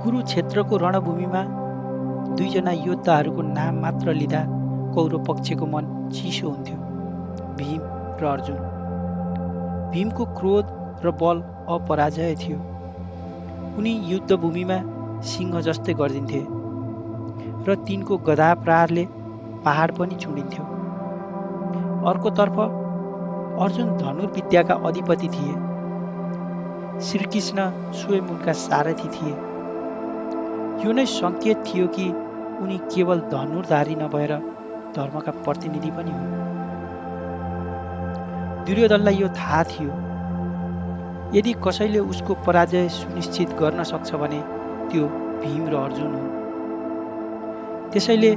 कुरुक्षेत्रको रणभूमिमा दुईजना योद्धाहरूको नाम मात्र लिँदा कौरव पक्षको मन चिसो हुन्थ्यो, भीम र अर्जुन। भीमको क्रोध र बल अपराजय थियो। उनी युद्धभूमिमा सिंह जस्तै गर्दिन्थे र तिनको गदा प्रहारले पहाड पनि चुडिन्थ्यो। अर्कोतर्फ अर्जुन धनुर्विद्याका अधिपति थिए। श्रीकृष्ण स्वयं उनका सारथी थिए। यो नै सङ्केत थियो कि उनी केवल धनुर्धारी नभएर धर्मका प्रतिनिधि पनि हुन्। दुर्योधनलाई यो थाहा थियो, यदि कसैले उसको पराजय सुनिश्चित गर्न सक्छ भने त्यो भीम र अर्जुन हुन्। त्यसैले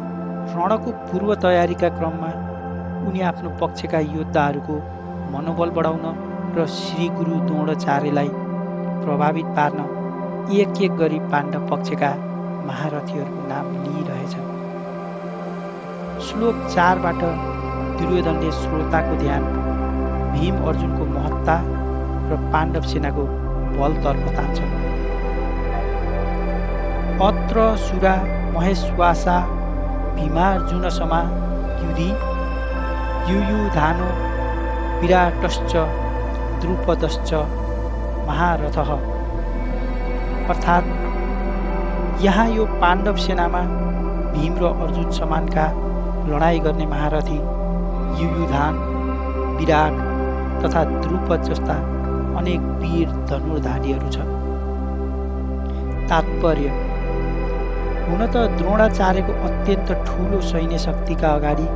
रणको पूर्व तयारीका क्रममा उनी आफ्नो पक्षका योद्धाहरूको मनोबल बढाउन र श्री गुरु द्रोणाचार्यलाई प्रभावित पार्न एक एक गरी पाण्डव पक्षका महारथीहरूको नाम लिइरहेछन्। श्लोक 4बाट दुर्योधनले श्रोताको ध्यान भीम अर्जुनको महत्ता र पाण्डव सेनाको बलतर्फ तान्छ। अत्र सुरा महेश्वासा भीमार्जुन समा युधि युयुधानो विराटश्च द्रुपदश्च महारथः। अर्थात् यहाँ यो पाण्डव सेनामा भीम र अर्जुन समानका लडाईँ गर्ने महारथी युयुधान, विराट तथा द्रुपद जस्ता अनेक वीर धनुर्धारीहरू छन्। तात्पर्य: हुन त द्रोणाचार्यको अत्यन्त ठूलो सैन्य शक्तिका अगाडि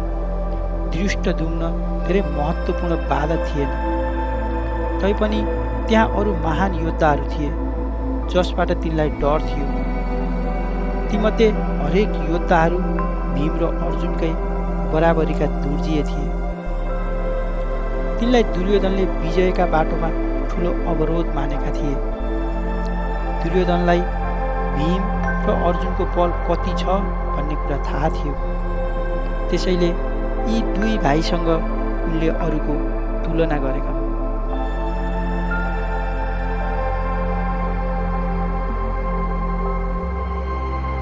धृष्टद्युम्न धेरै महत्त्वपूर्ण बाधक थिएन। तैपनि त्यहाँ अरू महान योद्धाहरू थिए जसबाट तिनलाई डर थियो। तीमध्ये हरेक योद्धाहरू भीम र अर्जुनकै बराबरीका दुर्जिय थिए। तिनलाई दुर्योधनले विजयका बाटोमा ठूलो अवरोध मानेका थिए। दुर्योधनलाई भीम र अर्जुनको बल कति छ भन्ने कुरा थाहा थियो। त्यसैले यी दुई भाइसँग उनले अरूको तुलना गरेका